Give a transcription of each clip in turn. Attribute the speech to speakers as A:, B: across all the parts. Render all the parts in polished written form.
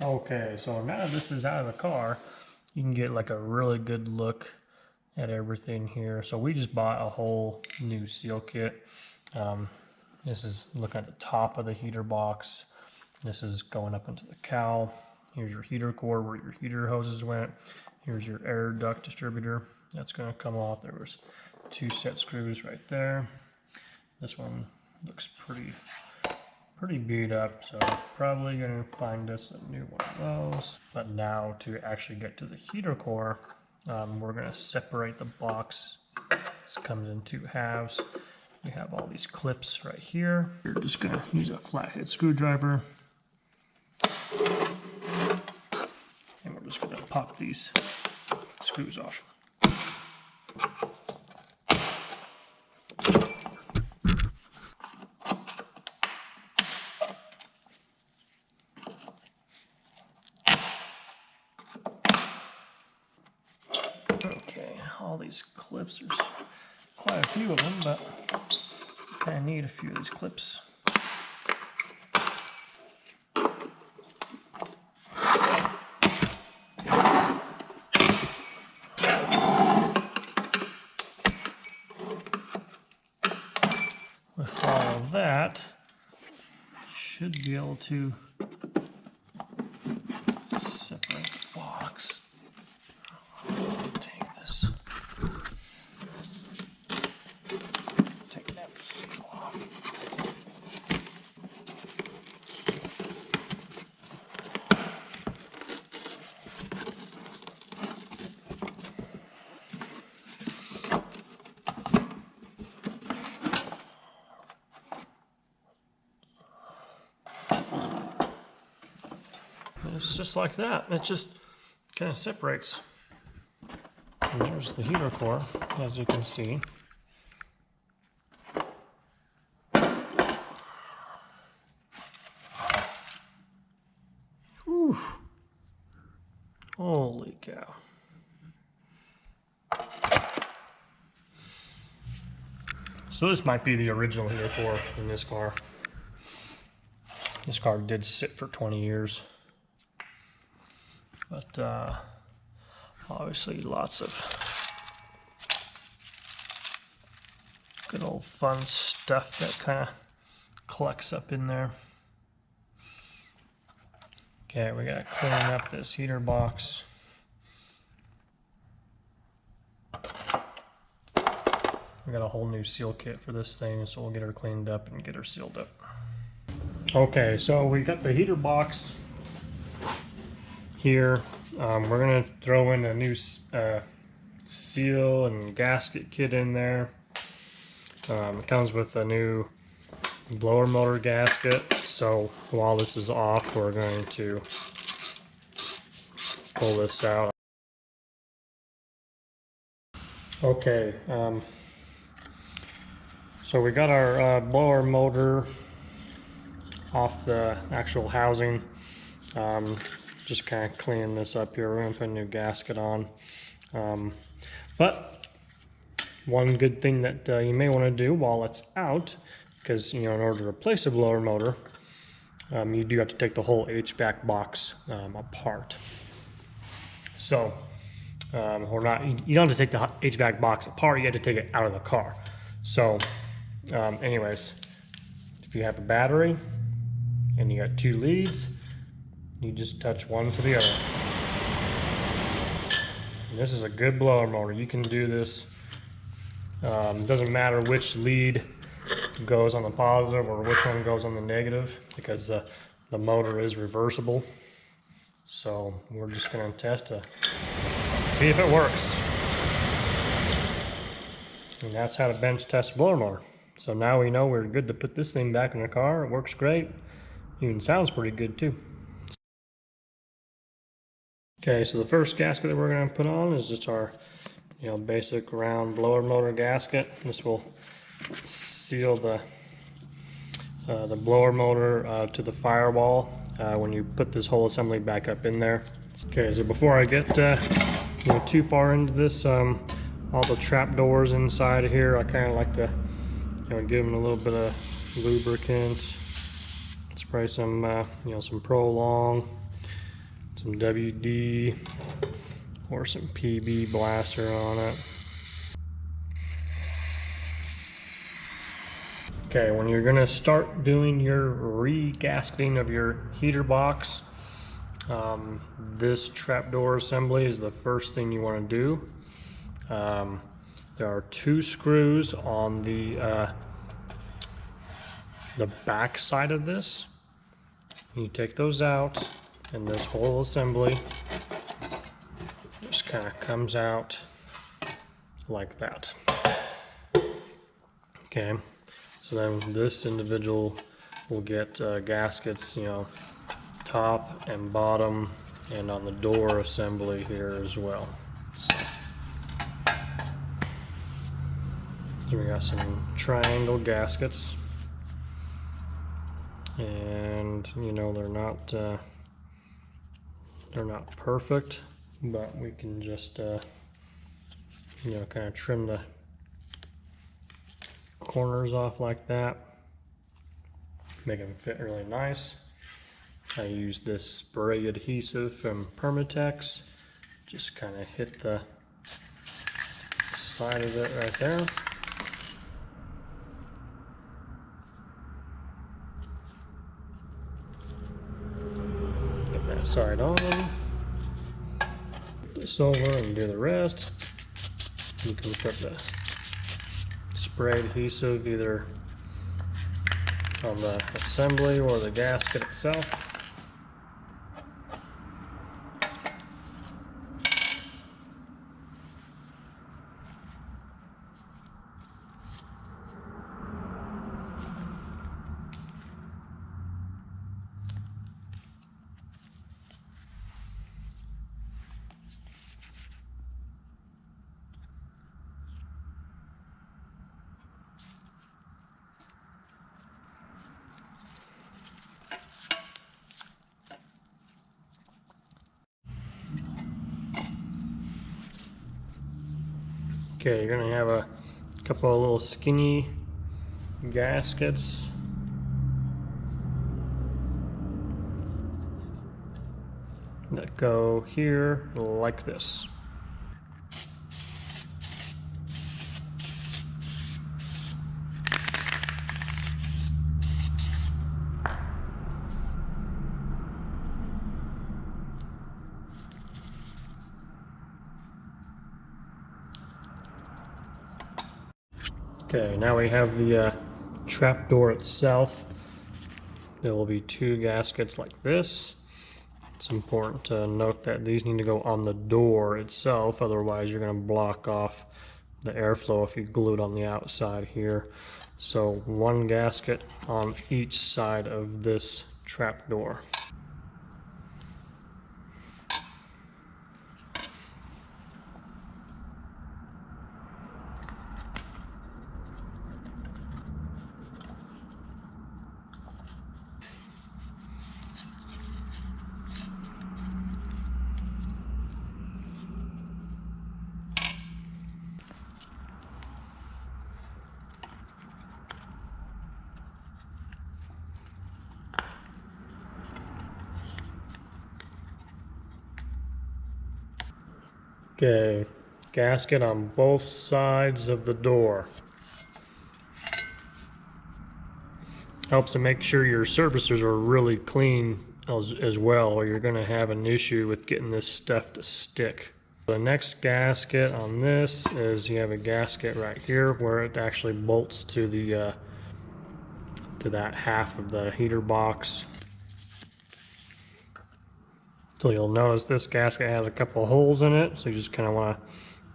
A: Okay, so now that this is out of the car, you can get like a really good look at everything here. So we just bought a whole new seal kit. This is looking at the top of the heater box. This is going up into the cowl. Here's your heater core where your heater hoses went. Here's your air duct distributor. That's going to come off. There was 2 set screws right there. This one looks pretty beat up, so probably going to find us a new one of those. But now to actually get to the heater core, we're going to separate the box. This comes in 2 halves. We have all these clips right here. You're just going to use a flathead screwdriver. And we're just going to pop these screws off. Okay, all these clips, there's quite a few of them, but I need a few of these clips. With all of that, should be able to separate the box. Take this. Take that seal off. It's just like that. It just kind of separates. And there's the heater core, as you can see. Whew. Holy cow. So this might be the original heater core in this car. This car did sit for 20 years. But obviously lots of good old fun stuff that kind of collects up in there. Okay, we gotta clean up this heater box. We got a whole new seal kit for this thing, so we'll get her cleaned up and get her sealed up. Okay, so we got the heater box here. We're gonna throw in a new seal and gasket kit in there. It comes with a new blower motor gasket, so while this is off, we're going to pull this out. Okay, so we got our blower motor off the actual housing. Just kind of cleaning this up here. We're going to put a new gasket on. But one good thing that you may want to do while it's out, because in order to replace a blower motor, you do have to take the whole HVAC box apart. So you don't have to take the HVAC box apart, you have to take it out of the car. So anyways, if you have a battery and you got 2 leads, you just touch one to the other. And this is a good blower motor. You can do this. Doesn't matter which lead goes on the positive or which one goes on the negative, because the motor is reversible. So we're just going to test to see if it works. And that's how to bench test a blower motor. So now we know we're good to put this thing back in the car. It works great. Even sounds pretty good too. Okay, so the first gasket that we're going to put on is just our basic round blower motor gasket. This will seal the blower motor to the firewall when you put this whole assembly back up in there. Okay, so before I get too far into this, all the trap doors inside of here, I kind of like to give them a little bit of lubricant, spray some some Prolong. some WD or some PB blaster on it. Okay, when you're gonna start doing your re-gasketing of your heater box, this trapdoor assembly is the first thing you want to do. There are 2 screws on the back side of this. You take those out, and this whole assembly just kind of comes out like that. Okay, so then this individual will get gaskets, you know, top and bottom, and on the door assembly here as well. So we got some triangle gaskets, and you know they're not perfect, but we can just you know, kind of trim the corners off like that, make them fit really nice. I use this spray adhesive from Permatex, just kind of hit the side of it right there. Get that side on. Put this over and do the rest. You can put the spray adhesive either on the assembly or the gasket itself. Okay, you're gonna have a couple of little skinny gaskets that go here like this. Okay, now we have the trapdoor itself. There will be 2 gaskets like this. It's important to note that these need to go on the door itself, otherwise you're going to block off the airflow if you glue it on the outside here. So 1 gasket on each side of this trapdoor. Okay, gasket on both sides of the door. Helps to make sure your surfaces are really clean as well, or you're going to have an issue with getting this stuff to stick. The next gasket on this is you have a gasket right here where it actually bolts to the to that half of the heater box. So you'll notice this gasket has a couple of holes in it, so you just kind of want to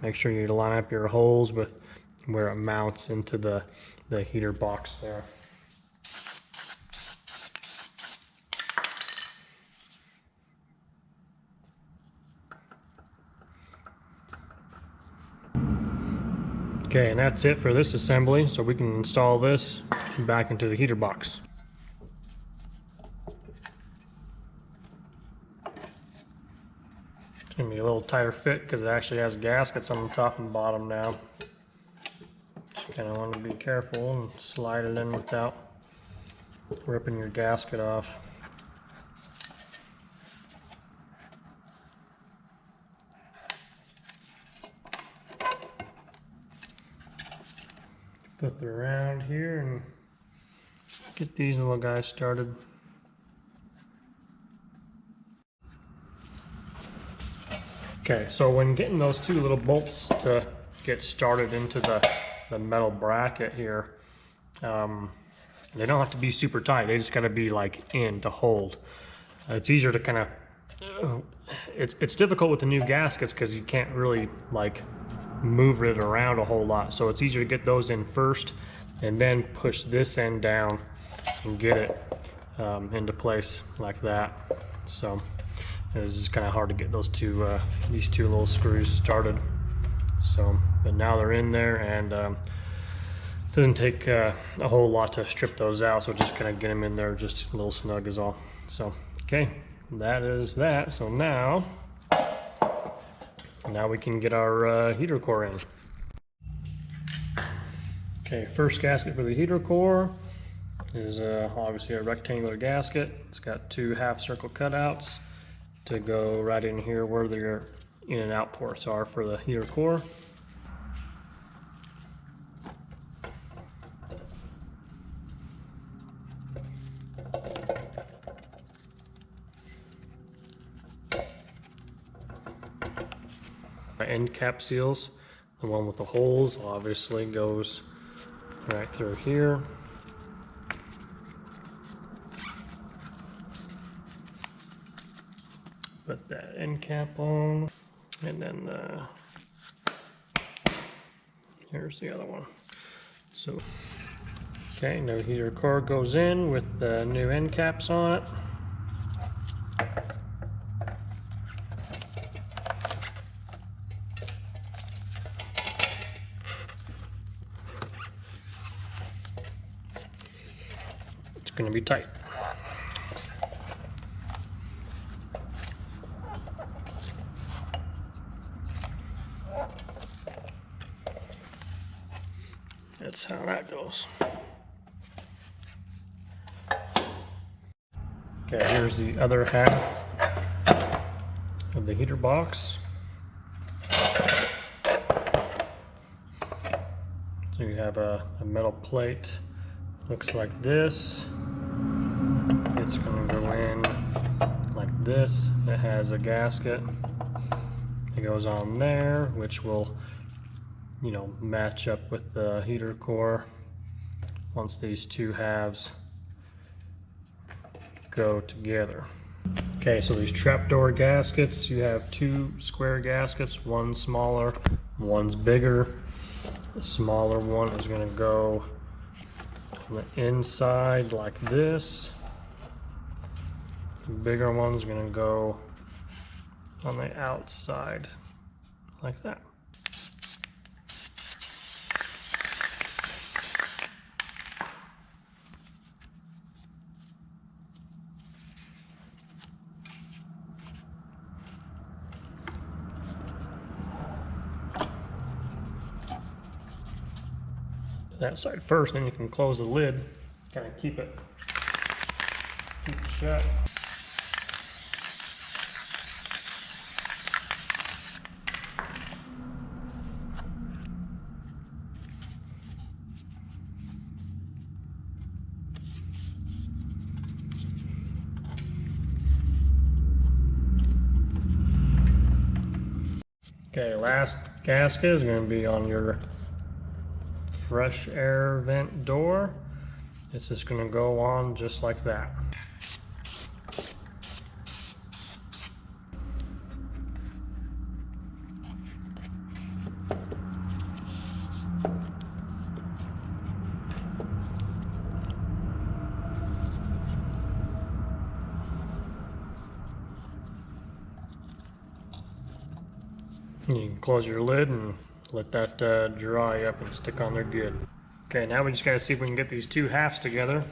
A: make sure you line up your holes with where it mounts into the heater box there. Okay, and that's it for this assembly, so we can install this back into the heater box. It's going to be a little tighter fit because it actually has gaskets on the top and bottom now. Just kind of want to be careful and slide it in without ripping your gasket off. flip it around here and get these little guys started. Okay, so when getting those two little bolts to get started into the metal bracket here, they don't have to be super tight. They just got to be like in to hold. It's easier to kind of, it's difficult with the new gaskets because you can't really like move it around a whole lot. So it's easier to get those in first and then push this end down and get it into place like that. So it's just kind of hard to get those two, these two little screws started. So, but now they're in there, and it doesn't take a whole lot to strip those out. So just kind of get them in there, just a little snug is all. So, okay, that is that. So now we can get our heater core in. Okay, first gasket for the heater core is obviously a rectangular gasket. It's got two half circle cutouts to go right in here where their in and out ports are for the heater core. End cap seals, the one with the holes obviously goes right through here. Put that end cap on, and then here's the other one. So, okay, new heater core goes in with the new end caps on it. It's going to be tight. That's how that goes. Okay, here's the other half of the heater box. So you have a metal plate, looks like this. It's going to go in like this. It has a gasket. It goes on there, which will, you know, match up with the heater core once these two halves go together. Okay, so these trapdoor gaskets, you have two square gaskets, one smaller, one's bigger. The smaller one is going to go on the inside like this. The bigger one's going to go on the outside like that. That side first, then you can close the lid, kind of keep it shut. Okay, last gasket is going to be on your fresh air vent door. It's just going to go on just like that. You can close your lid and let that dry up and stick on there good. Okay, now we just gotta see if we can get these two halves together.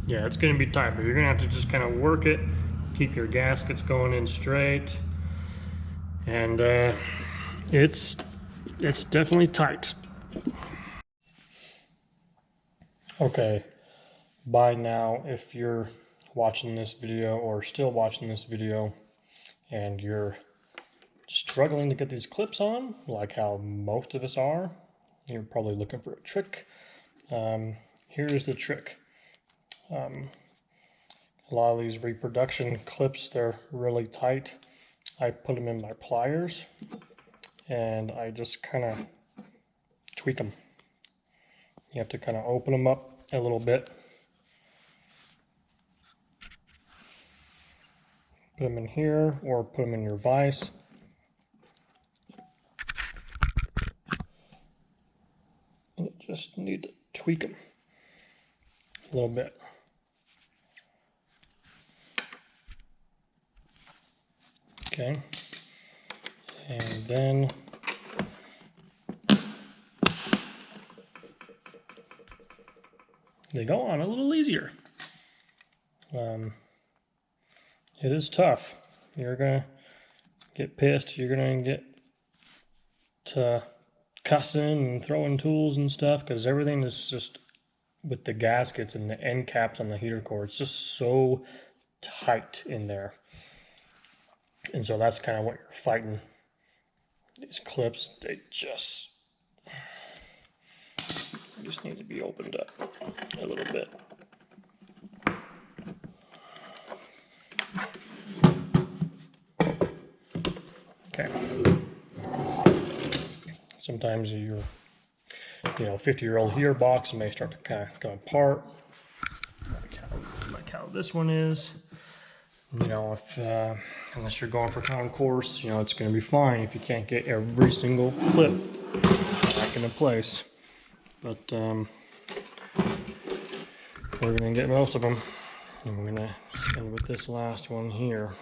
A: Yeah, it's going to be tight, but you're going to have to just kind of work it, keep your gaskets going in straight, and it's definitely tight. Okay, by now, if you're watching this video or still watching this video and you're struggling to get these clips on, like how most of us are, you're probably looking for a trick. Here's the trick. A lot of these reproduction clips, they're really tight. I put them in my pliers and I just kind of tweak them. You have to kind of open them up a little bit. Put them in here or put them in your vise. And you just need to tweak them a little bit. Okay. And then they go on a little easier. It is tough. You're gonna get pissed. You're gonna get to cussing and throwing tools and stuff because everything is just with the gaskets and the end caps on the heater core. It's just so tight in there, and so that's kind of what you're fighting. These clips, they just need to be opened up a little bit. Okay. Sometimes your 50-year-old heater box may start to kind of come apart, like how this one is. If unless you're going for concourse, it's going to be fine if you can't get every single clip back into place. But we're going to get most of them, and we're going to end with this last one here.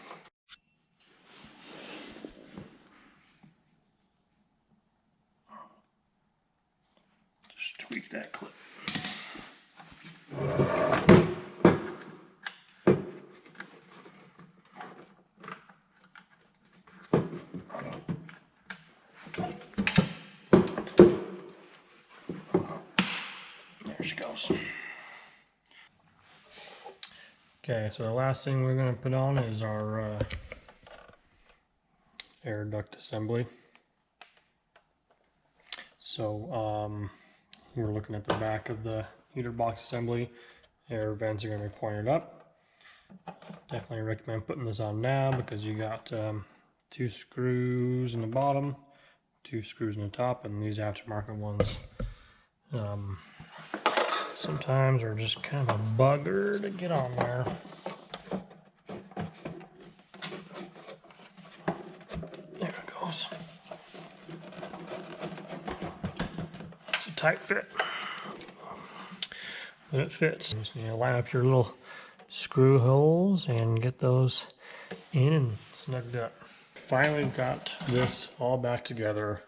A: Just tweak that clip. There she goes. Okay, so the last thing we're going to put on is our air duct assembly. So we're looking at the back of the heater box assembly. Air vents are going to be pointed up. Definitely recommend putting this on now because you got 2 screws in the bottom, 2 screws in the top, and these aftermarket ones sometimes are just kind of a bugger to get on there. There it goes. It's a tight fit, but it fits. You just need to line up your little screw holes and get those in and snugged up. Finally got this all back together.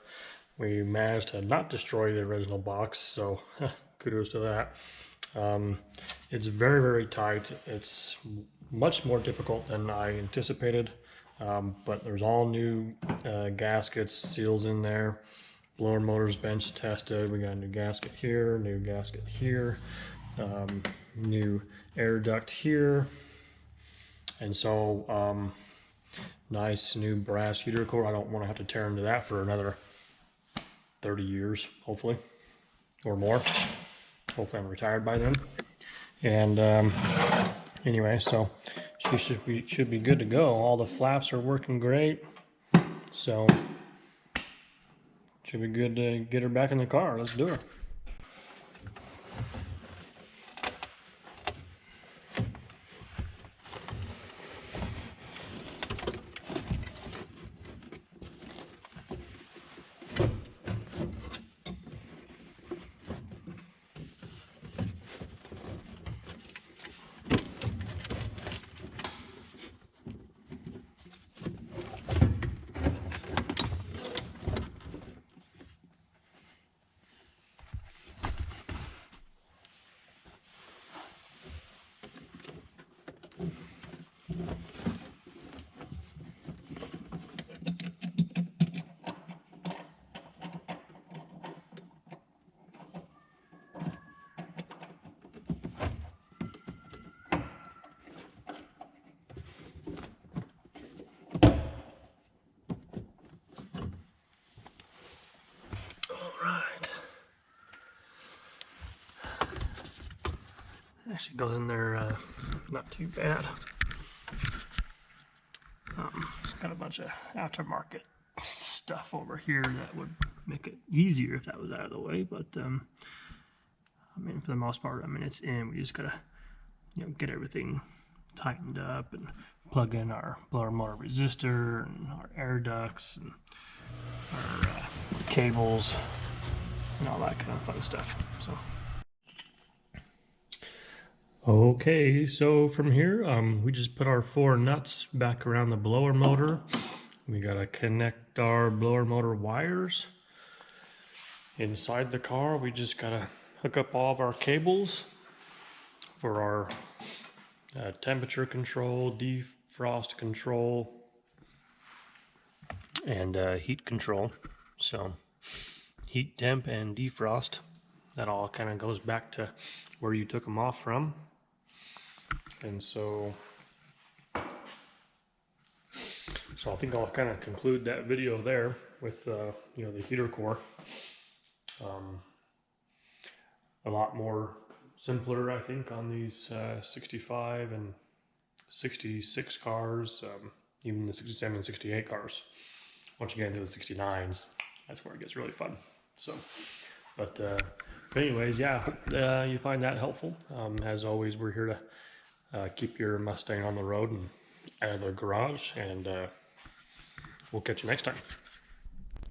A: We managed to not destroy the original box, so kudos to that. It's very, very tight. It's much more difficult than I anticipated, but there's all new gaskets, seals in there. Blower motors bench tested. We got a new gasket here, new gasket here, new air duct here, and so nice new brass heater core. I don't want to have to tear into that for another 30 years, hopefully, or more. Hopefully I'm retired by then. And anyway, so she should be good to go. All the flaps are working great, so should be good to get her back in the car. Let's do her. Actually goes in there not too bad. Got a bunch of aftermarket stuff over here that would make it easier if that was out of the way, but I mean, for the most part, I mean, it's in. We just gotta, you know, get everything tightened up and plug in our blower motor resistor and our air ducts and our cables and all that kind of fun stuff. So okay, so from here we just put our 4 nuts back around the blower motor. We gotta connect our blower motor wires. Inside the car we just gotta hook up all of our cables for our temperature control, defrost control, and heat control. So heat, temp, and defrost, that all kind of goes back to where you took them off from. And so I think I'll kind of conclude that video there with you know, the heater core. A lot more simpler, I think, on these 65 and 66 cars, even the 67 and 68 cars. Once you get into the 69s, that's where it gets really fun. So, but anyways, yeah, you find that helpful. As always, we're here to keep your Mustang on the road and out of the garage, and we'll catch you next time.